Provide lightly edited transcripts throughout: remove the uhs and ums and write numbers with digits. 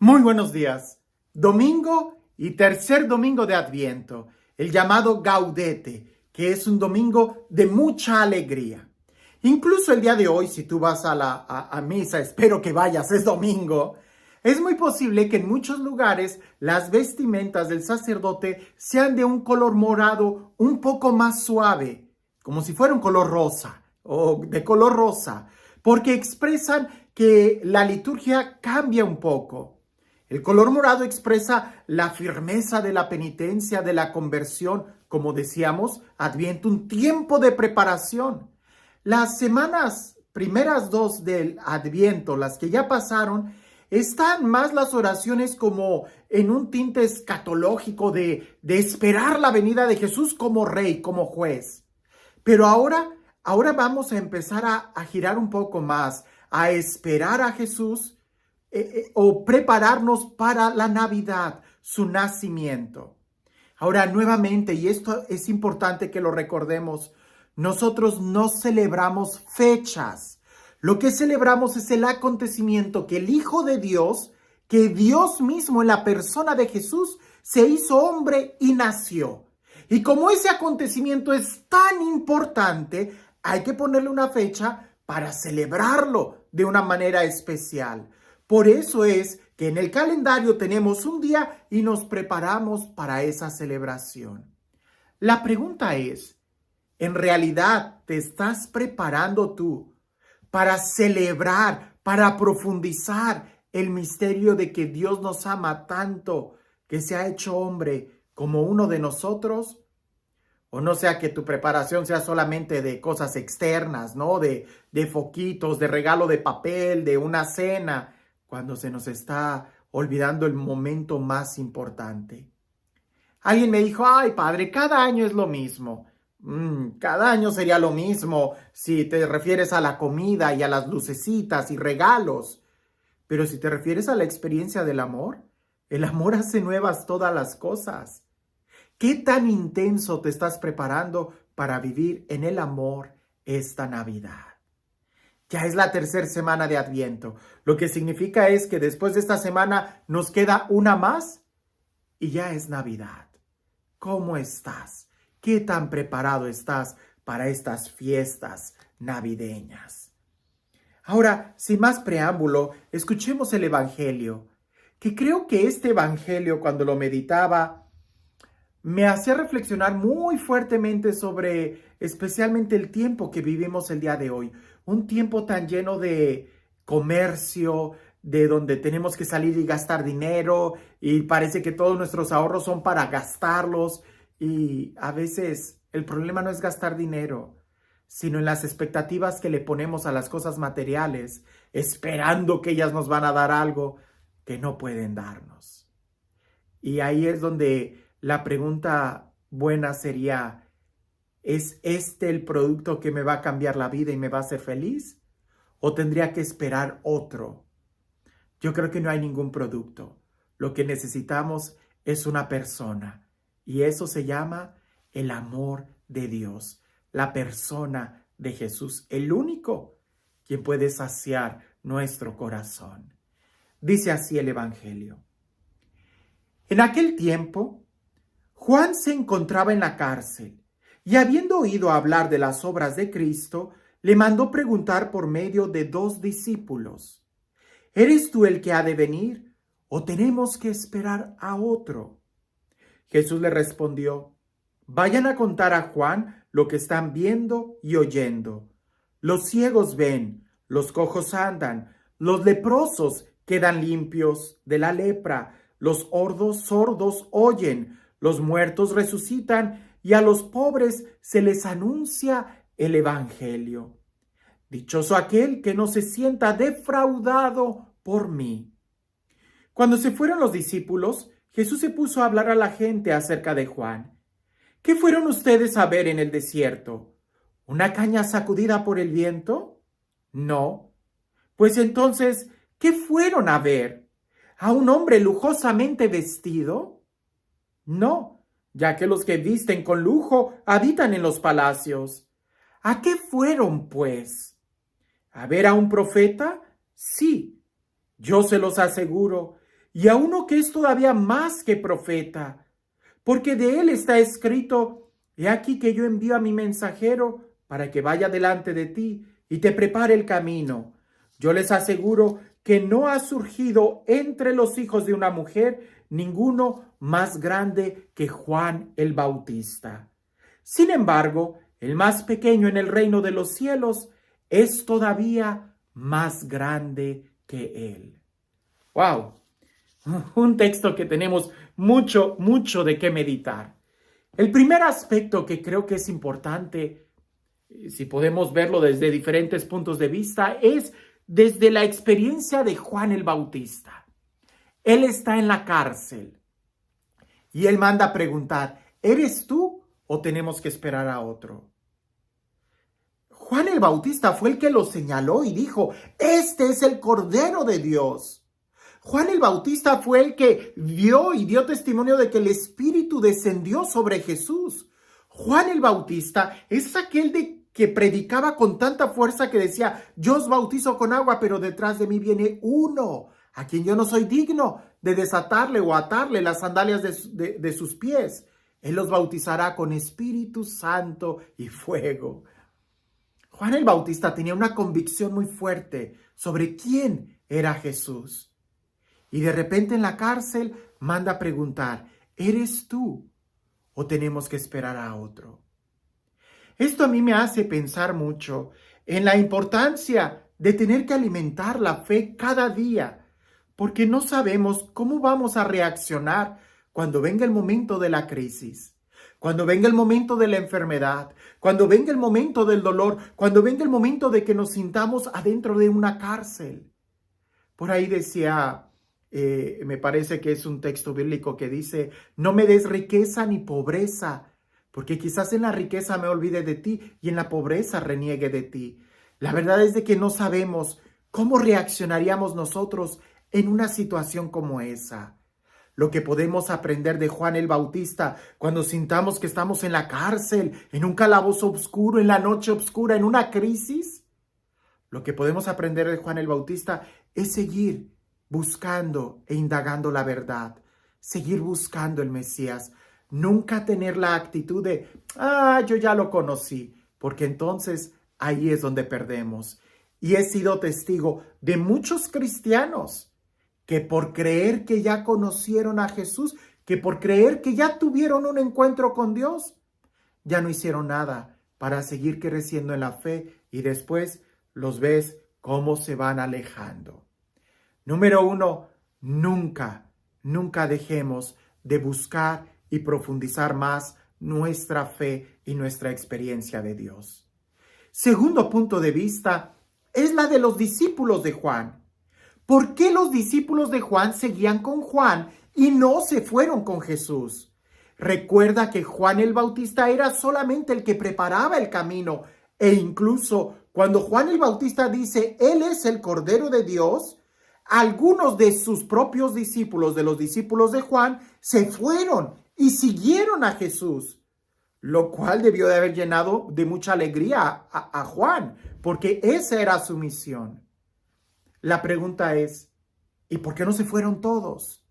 Muy buenos días. Domingo y tercer domingo de Adviento, el llamado Gaudete, que es un domingo de mucha alegría. Incluso el día de hoy, si tú vas a misa, espero que vayas, es domingo, es muy posible que en muchos lugares las vestimentas del sacerdote sean de un color morado un poco más suave, como si fuera un color rosa o de color rosa, porque expresan que la liturgia cambia un poco. El color morado expresa la firmeza de la penitencia, de la conversión, como decíamos, Adviento, un tiempo de preparación. Las semanas primeras dos del Adviento, las que ya pasaron, están más las oraciones como en un tinte escatológico de esperar la venida de Jesús como rey, como juez. Pero ahora vamos a empezar a girar un poco más, a esperar a Jesús o prepararnos para la Navidad, su nacimiento. Ahora, nuevamente, y esto es importante que lo recordemos, nosotros no celebramos fechas. Lo que celebramos es el acontecimiento que el Hijo de Dios, que Dios mismo en la persona de Jesús, se hizo hombre y nació. Y como ese acontecimiento es tan importante, hay que ponerle una fecha para celebrarlo de una manera especial. Por eso es que en el calendario tenemos un día y nos preparamos para esa celebración. La pregunta es, ¿en realidad te estás preparando tú para celebrar, para profundizar el misterio de que Dios nos ama tanto, que se ha hecho hombre como uno de nosotros? O no sea que tu preparación sea solamente de cosas externas, ¿no? De foquitos, de regalo de papel, de una cena, cuando se nos está olvidando el momento más importante. Alguien me dijo, ay padre, cada año es lo mismo. Cada año sería lo mismo si te refieres a la comida y a las lucecitas y regalos. Pero si te refieres a la experiencia del amor, el amor hace nuevas todas las cosas. ¿Qué tan intenso te estás preparando para vivir en el amor esta Navidad? Ya es la tercera semana de Adviento. Lo que significa es que después de esta semana nos queda una más y ya es Navidad. ¿Cómo estás? ¿Qué tan preparado estás para estas fiestas navideñas? Ahora, sin más preámbulo, escuchemos el Evangelio, que creo que este Evangelio, cuando lo meditaba, me hacía reflexionar muy fuertemente sobre especialmente el tiempo que vivimos el día de hoy. Un tiempo tan lleno de comercio, de donde tenemos que salir y gastar dinero y parece que todos nuestros ahorros son para gastarlos y a veces el problema no es gastar dinero, sino en las expectativas que le ponemos a las cosas materiales, esperando que ellas nos van a dar algo que no pueden darnos. Y ahí es donde la pregunta buena sería, ¿es este el producto que me va a cambiar la vida y me va a hacer feliz? ¿O tendría que esperar otro? Yo creo que no hay ningún producto. Lo que necesitamos es una persona. Y eso se llama el amor de Dios. La persona de Jesús, el único quien puede saciar nuestro corazón. Dice así el Evangelio. En aquel tiempo, Juan se encontraba en la cárcel y habiendo oído hablar de las obras de Cristo, le mandó preguntar por medio de 2 discípulos, ¿eres tú el que ha de venir o tenemos que esperar a otro? Jesús le respondió, vayan a contar a Juan lo que están viendo y oyendo. Los ciegos ven, los cojos andan, los leprosos quedan limpios de la lepra, los sordos oyen, los muertos resucitan y a los pobres se les anuncia el Evangelio. Dichoso aquel que no se sienta defraudado por mí. Cuando se fueron los discípulos, Jesús se puso a hablar a la gente acerca de Juan. ¿Qué fueron ustedes a ver en el desierto? ¿Una caña sacudida por el viento? No. Pues entonces, ¿qué fueron a ver? ¿A un hombre lujosamente vestido? No, ya que los que visten con lujo habitan en los palacios. ¿A qué fueron, pues? ¿A ver a un profeta? Sí, yo se los aseguro. y a uno que es todavía más que profeta, porque de él está escrito: he aquí que yo envío a mi mensajero para que vaya delante de ti y te prepare el camino. Yo les aseguro que no ha surgido entre los hijos de una mujer ninguno más grande que Juan el Bautista. Sin embargo, el más pequeño en el reino de los cielos es todavía más grande que él. ¡Wow! Un texto que tenemos mucho de qué meditar. El primer aspecto que creo que es importante, si podemos verlo desde diferentes puntos de vista, es desde la experiencia de Juan el Bautista. Él está en la cárcel y él manda a preguntar: ¿eres tú o tenemos que esperar a otro? Juan el Bautista fue el que lo señaló y dijo: este es el Cordero de Dios. Juan el Bautista fue el que vio y dio testimonio de que el Espíritu descendió sobre Jesús. Juan el Bautista es aquel que predicaba con tanta fuerza que decía: yo os bautizo con agua, pero detrás de mí viene uno a quien yo no soy digno de desatarle o atarle las sandalias de sus pies. Él los bautizará con Espíritu Santo y fuego. Juan el Bautista tenía una convicción muy fuerte sobre quién era Jesús. Y de repente en la cárcel manda a preguntar: ¿eres tú o tenemos que esperar a otro? Esto a mí me hace pensar mucho en la importancia de tener que alimentar la fe cada día, porque no sabemos cómo vamos a reaccionar cuando venga el momento de la crisis, cuando venga el momento de la enfermedad, cuando venga el momento del dolor, cuando venga el momento de que nos sintamos adentro de una cárcel. Por ahí decía, me parece que es un texto bíblico que dice: no me des riqueza ni pobreza, porque quizás en la riqueza me olvide de ti y en la pobreza reniegue de ti. La verdad es de que no sabemos cómo reaccionaríamos nosotros en una situación como esa. Lo que podemos aprender de Juan el Bautista cuando sintamos que estamos en la cárcel, en un calabozo oscuro, en la noche oscura, en una crisis. Lo que podemos aprender de Juan el Bautista es seguir buscando e indagando la verdad, seguir buscando el Mesías, nunca tener la actitud de: yo ya lo conocí, porque entonces ahí es donde perdemos. Y he sido testigo de muchos cristianos que por creer que ya conocieron a Jesús, que por creer que ya tuvieron un encuentro con Dios, ya no hicieron nada para seguir creciendo en la fe, y después los ves cómo se van alejando. Número 1, nunca dejemos de buscar y profundizar más nuestra fe y nuestra experiencia de Dios. Segundo punto de vista es la de los discípulos de Juan. ¿Por qué los discípulos de Juan seguían con Juan y no se fueron con Jesús? Recuerda que Juan el Bautista era solamente el que preparaba el camino, e incluso cuando Juan el Bautista dice: él es el Cordero de Dios, algunos de sus propios discípulos, de los discípulos de Juan, se fueron y siguieron a Jesús, lo cual debió de haber llenado de mucha alegría a Juan, porque esa era su misión. La pregunta es: ¿y por qué no se fueron todos?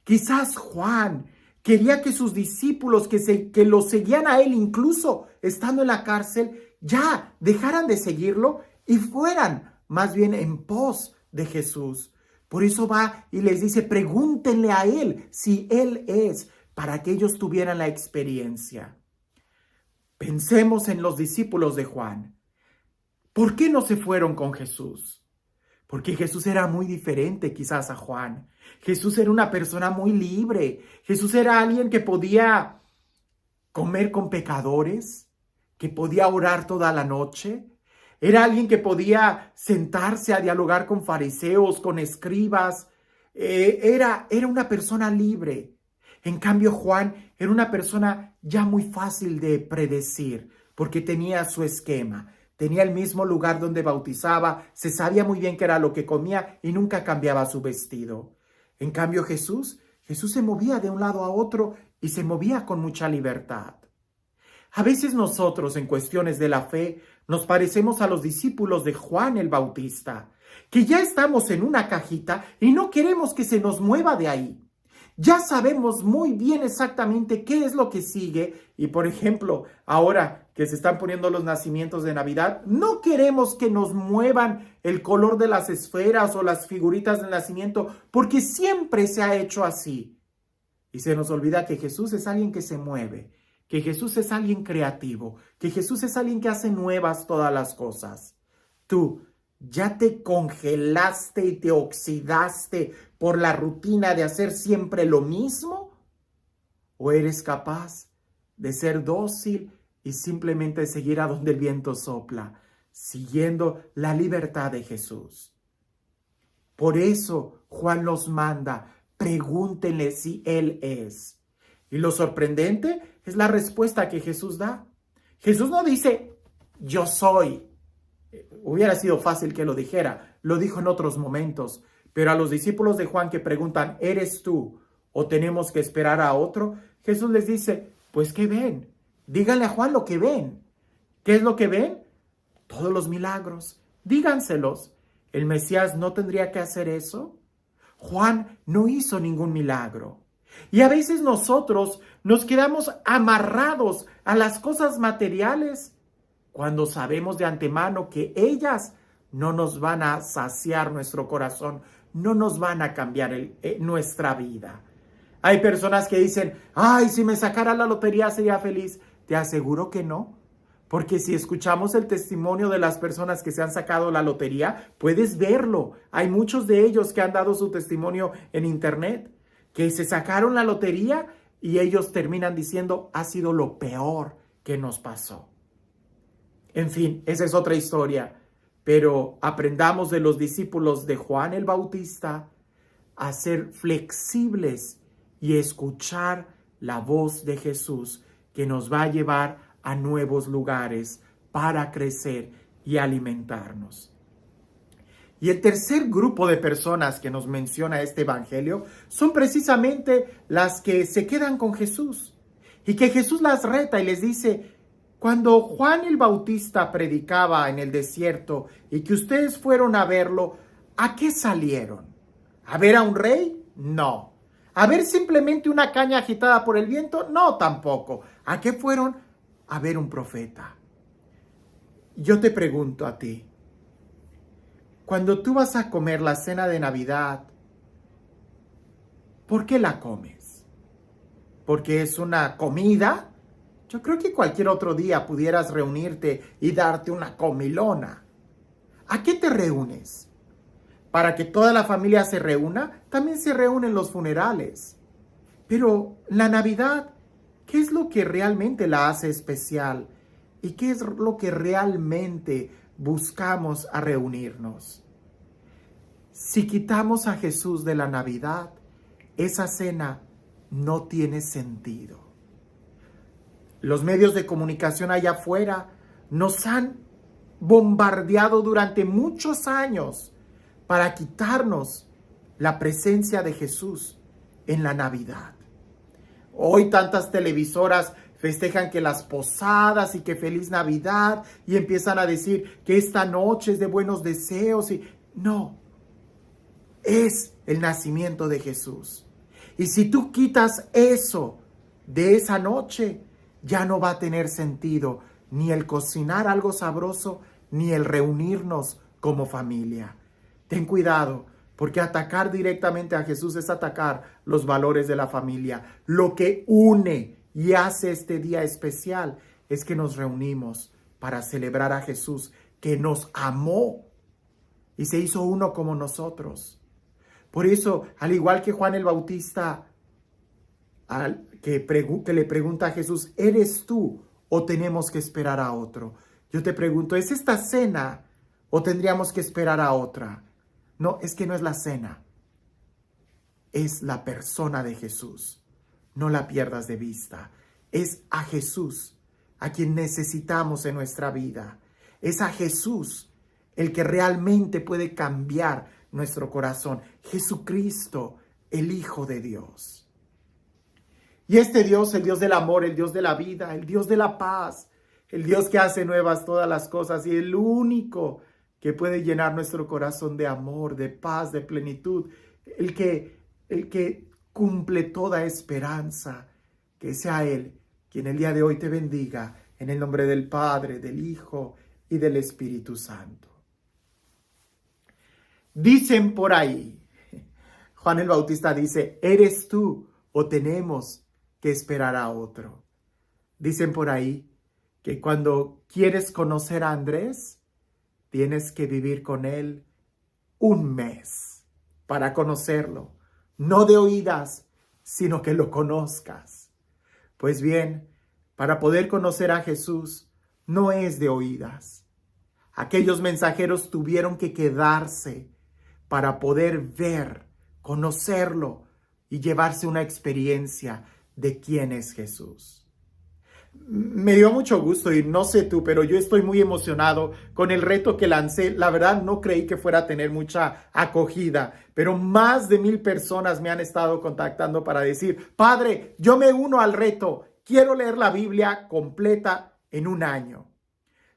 Quizás Juan quería que sus discípulos que lo seguían a él, incluso estando en la cárcel, ya dejaran de seguirlo y fueran más bien en pos de Jesús. Por eso va y les dice: pregúntenle a él si él es, para que ellos tuvieran la experiencia. Pensemos en los discípulos de Juan. ¿Por qué no se fueron con Jesús? Porque Jesús era muy diferente quizás a Juan. Jesús era una persona muy libre. Jesús era alguien que podía comer con pecadores, que podía orar toda la noche. Era alguien que podía sentarse a dialogar con fariseos, con escribas. Era una persona libre. En cambio, Juan era una persona ya muy fácil de predecir, porque tenía su esquema. Tenía el mismo lugar donde bautizaba, se sabía muy bien qué era lo que comía y nunca cambiaba su vestido. En cambio, Jesús se movía de un lado a otro y se movía con mucha libertad. A veces nosotros, en cuestiones de la fe, nos parecemos a los discípulos de Juan el Bautista. que ya estamos en una cajita y no queremos que se nos mueva de ahí. Ya sabemos muy bien exactamente qué es lo que sigue y, por ejemplo, ahora que se están poniendo los nacimientos de Navidad, no queremos que nos muevan el color de las esferas o las figuritas del nacimiento porque siempre se ha hecho así. Y se nos olvida que Jesús es alguien que se mueve, que Jesús es alguien creativo, que Jesús es alguien que hace nuevas todas las cosas. Tú ya te congelaste y te oxidaste por la rutina de hacer siempre lo mismo, ¿o eres capaz de ser dócil y simplemente seguir a donde el viento sopla, siguiendo la libertad de Jesús? Por eso Juan nos manda, pregúntenle si Él es. Y lo sorprendente es la respuesta que Jesús da. Jesús no dice, yo soy. Hubiera sido fácil que lo dijera, lo dijo en otros momentos, pero a los discípulos de Juan que preguntan, ¿eres tú o tenemos que esperar a otro? Jesús les dice, pues ¿qué ven? Díganle a Juan lo que ven. ¿Qué es lo que ven? Todos los milagros. Díganselos. ¿El Mesías no tendría que hacer eso? Juan no hizo ningún milagro. Y a veces nosotros nos quedamos amarrados a las cosas materiales cuando sabemos de antemano que ellas no nos van a saciar nuestro corazón, no nos van a cambiar nuestra vida. Hay personas que dicen, ay, si me sacara la lotería sería feliz. Te aseguro que no, porque si escuchamos el testimonio de las personas que se han sacado la lotería, puedes verlo. Hay muchos de ellos que han dado su testimonio en internet, que se sacaron la lotería y ellos terminan diciendo, ha sido lo peor que nos pasó. En fin, esa es otra historia, pero aprendamos de los discípulos de Juan el Bautista a ser flexibles y escuchar la voz de Jesús que nos va a llevar a nuevos lugares para crecer y alimentarnos. Y el tercer grupo de personas que nos menciona este evangelio son precisamente las que se quedan con Jesús y que Jesús las reta y les dice, cuando Juan el Bautista predicaba en el desierto y que ustedes fueron a verlo, ¿a qué salieron? ¿A ver a un rey? No. ¿A ver simplemente una caña agitada por el viento? No, tampoco. ¿A qué fueron? A ver un profeta. Yo te pregunto a ti, cuando tú vas a comer la cena de Navidad, ¿por qué la comes? ¿Porque es una comida? Yo creo que cualquier otro día pudieras reunirte y darte una comilona. ¿A qué te reúnes? ¿Para que toda la familia se reúna? También se reúnen los funerales. Pero la Navidad, ¿qué es lo que realmente la hace especial? ¿Y qué es lo que realmente buscamos a reunirnos? Si quitamos a Jesús de la Navidad, esa cena no tiene sentido. Los medios de comunicación allá afuera nos han bombardeado durante muchos años para quitarnos la presencia de Jesús en la Navidad. Hoy tantas televisoras festejan que las posadas y que feliz Navidad y empiezan a decir que esta noche es de buenos deseos y no, es el nacimiento de Jesús. Y si tú quitas eso de esa noche, ya no va a tener sentido ni el cocinar algo sabroso, ni el reunirnos como familia. Ten cuidado, porque atacar directamente a Jesús es atacar los valores de la familia. Lo que une y hace este día especial es que nos reunimos para celebrar a Jesús, que nos amó y se hizo uno como nosotros. Por eso, al igual que Juan el Bautista, que le pregunta a Jesús, ¿eres tú o tenemos que esperar a otro? Yo te pregunto, ¿es esta cena o tendríamos que esperar a otra? No, es que no es la cena, es la persona de Jesús. No la pierdas de vista. Es a Jesús a quien necesitamos en nuestra vida. Es a Jesús el que realmente puede cambiar nuestro corazón. Jesucristo, el Hijo de Dios. Y este Dios, el Dios del amor, el Dios de la vida, el Dios de la paz, el Dios que hace nuevas todas las cosas y el único que puede llenar nuestro corazón de amor, de paz, de plenitud, el que cumple toda esperanza. Que sea Él quien el día de hoy te bendiga, en el nombre del Padre, del Hijo y del Espíritu Santo. Dicen por ahí, Juan el Bautista dice, ¿eres tú o tenemos que esperar a otro? Dicen por ahí que cuando quieres conocer a Andrés, tienes que vivir con él un mes para conocerlo, no de oídas, sino que lo conozcas. Pues bien, para poder conocer a Jesús, no es de oídas. Aquellos mensajeros tuvieron que quedarse para poder ver, conocerlo y llevarse una experiencia de quién es Jesús. Me dio mucho gusto y no sé tú, pero yo estoy muy emocionado con el reto que lancé. La verdad no creí que fuera a tener mucha acogida, pero más de 1,000 personas me han estado contactando para decir, Padre, yo me uno al reto, quiero leer la Biblia completa en un año.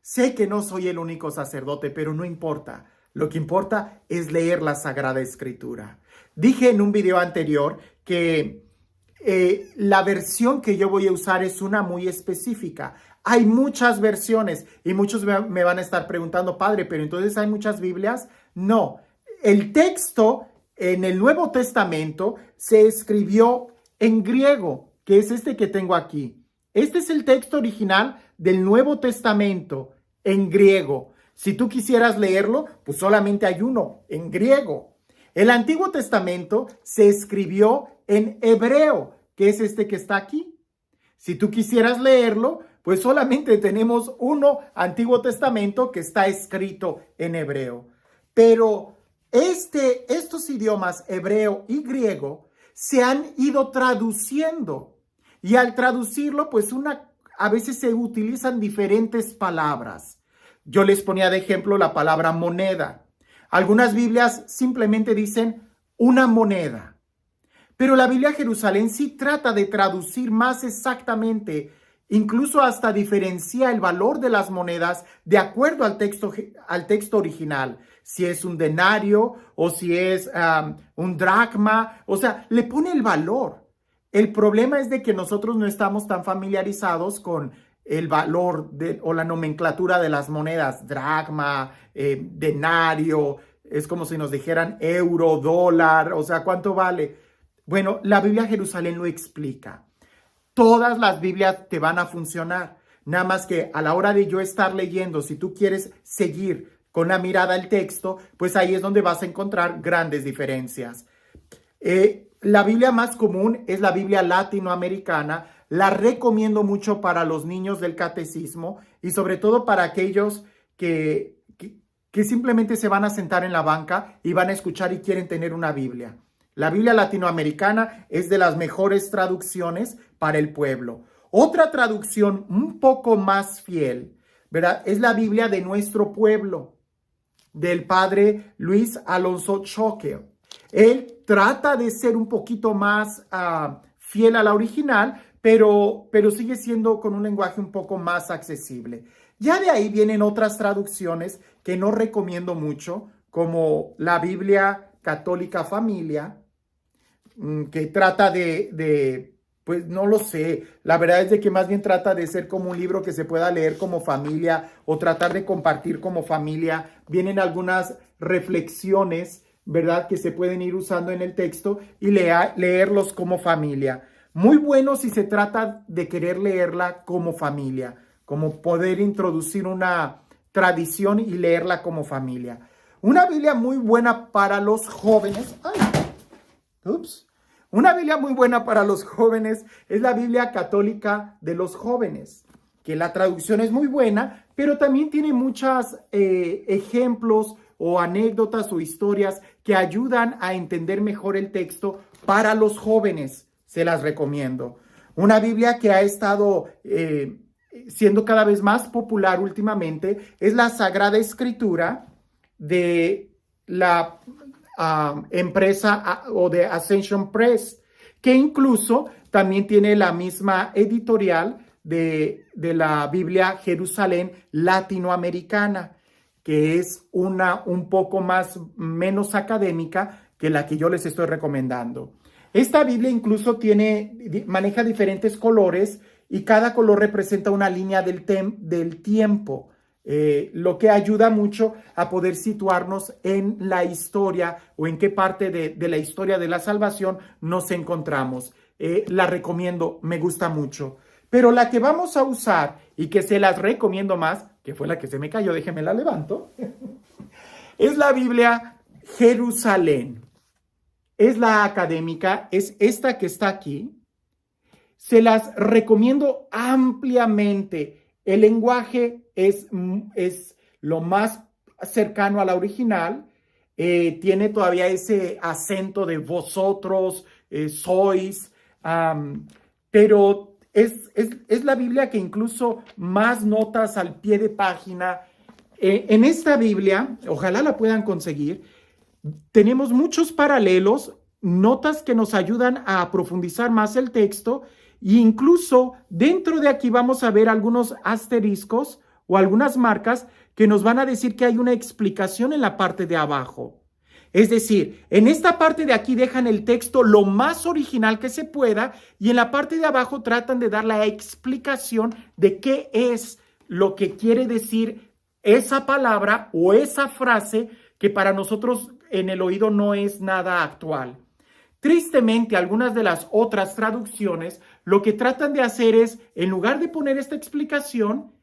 Sé que no soy el único sacerdote, pero no importa. Lo que importa es leer la Sagrada Escritura. Dije en un video anterior que la versión que yo voy a usar es una muy específica. Hay muchas versiones y muchos me van a estar preguntando, Padre, ¿pero entonces hay muchas Biblias? No. El texto en el Nuevo Testamento se escribió en griego, que es este que tengo aquí. Este es el texto original del Nuevo Testamento en griego. Si tú quisieras leerlo, pues solamente hay uno, en griego. El Antiguo Testamento se escribió en hebreo, que es este que está aquí. Si tú quisieras leerlo, pues solamente tenemos uno Antiguo Testamento que está escrito en hebreo. Pero estos idiomas hebreo y griego se han ido traduciendo. Y al traducirlo, pues a veces se utilizan diferentes palabras. Yo les ponía de ejemplo la palabra moneda. Algunas Biblias simplemente dicen una moneda. Pero la Biblia Jerusalén sí trata de traducir más exactamente, incluso hasta diferencia el valor de las monedas de acuerdo al texto original. Si es un denario o si es un dracma, o sea, le pone el valor. El problema es de que nosotros no estamos tan familiarizados con el valor o la nomenclatura de las monedas, dracma, denario, es como si nos dijeran euro, dólar, o sea, ¿cuánto vale? Bueno, la Biblia Jerusalén lo explica. Todas las Biblias te van a funcionar, nada más que a la hora de yo estar leyendo, si tú quieres seguir con la mirada al texto, pues ahí es donde vas a encontrar grandes diferencias. La Biblia más común es la Biblia latinoamericana. La recomiendo mucho para los niños del catecismo y sobre todo para aquellos que simplemente se van a sentar en la banca y van a escuchar y quieren tener una Biblia. La Biblia latinoamericana es de las mejores traducciones para el pueblo. Otra traducción un poco más fiel, ¿verdad? Es la Biblia de nuestro pueblo, del padre Luis Alonso Choque. Él trata de ser un poquito más fiel a la original, pero sigue siendo con un lenguaje un poco más accesible. Ya de ahí vienen otras traducciones que no recomiendo mucho, como la Biblia Católica Familia, que trata pues no lo sé, la verdad es de que más bien trata de ser como un libro que se pueda leer como familia o tratar de compartir como familia. Vienen algunas reflexiones, ¿verdad?, que se pueden ir usando en el texto y leerlos como familia. Muy bueno si se trata de querer leerla como familia, como poder introducir una tradición y leerla como familia. Una Biblia muy buena para los jóvenes. Una Biblia muy buena para los jóvenes es la Biblia Católica de los Jóvenes, que la traducción es muy buena, pero también tiene muchos ejemplos o anécdotas o historias que ayudan a entender mejor el texto para los jóvenes. Se las recomiendo. Una Biblia que ha estado siendo cada vez más popular últimamente es la Sagrada Escritura de la empresa o de Ascension Press, que incluso también tiene la misma editorial de la Biblia Jerusalén latinoamericana, que es una un poco menos académica que la que yo les estoy recomendando. Esta Biblia incluso maneja diferentes colores y cada color representa una línea del tiempo, lo que ayuda mucho a poder situarnos en la historia o en qué parte de la historia de la salvación nos encontramos. La recomiendo, me gusta mucho. Pero la que vamos a usar y que se las recomiendo más, que fue la que se me cayó, déjenme la levanto, es la Biblia Jerusalén. Es la académica, es esta que está aquí. Se las recomiendo ampliamente. El lenguaje es lo más cercano a la original. Tiene todavía ese acento de vosotros, sois, pero es la Biblia que incluso más notas al pie de página. En esta Biblia, ojalá la puedan conseguir, tenemos muchos paralelos, notas que nos ayudan a profundizar más el texto e incluso dentro de aquí vamos a ver algunos asteriscos o algunas marcas que nos van a decir que hay una explicación en la parte de abajo. Es decir, en esta parte de aquí dejan el texto lo más original que se pueda y en la parte de abajo tratan de dar la explicación de qué es lo que quiere decir esa palabra o esa frase que para nosotros en el oído no es nada actual. Tristemente, algunas de las otras traducciones lo que tratan de hacer es, en lugar de poner esta explicación,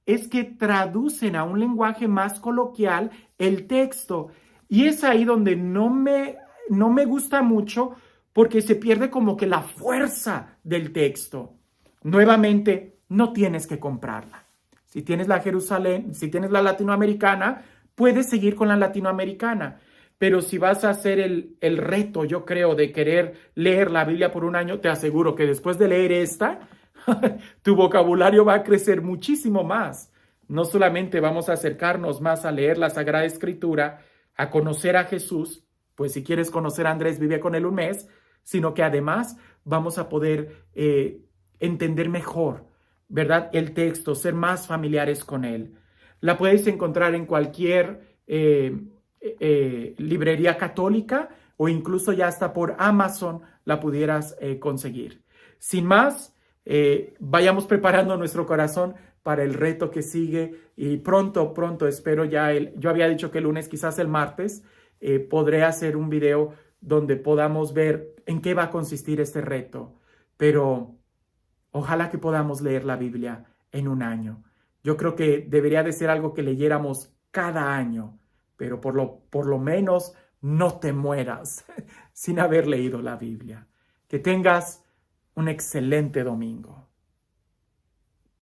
es que traducen a un lenguaje más coloquial el texto. Y es ahí donde no me gusta mucho porque se pierde como que la fuerza del texto. Nuevamente, no tienes que comprarla. Si tienes la Jerusalén, si tienes la latinoamericana, puedes seguir con la latinoamericana. Pero si vas a hacer el reto, yo creo, de querer leer la Biblia por un año, te aseguro que después de leer esta, tu vocabulario va a crecer muchísimo más. No solamente vamos a acercarnos más a leer la Sagrada Escritura, a conocer a Jesús, pues si quieres conocer a Andrés, vive con él un mes, sino que además vamos a poder entender mejor, ¿verdad? El texto, ser más familiares con él. La puedes encontrar en cualquier librería católica o incluso ya hasta por Amazon la pudieras conseguir. Sin más, vayamos preparando nuestro corazón para el reto que sigue y pronto espero ya, yo había dicho que el lunes, quizás el martes, podré hacer un video donde podamos ver en qué va a consistir este reto, pero ojalá que podamos leer la Biblia en un año. Yo creo que debería de ser algo que leyéramos cada año, pero por lo menos no te mueras sin haber leído la Biblia. Que tengas un excelente domingo.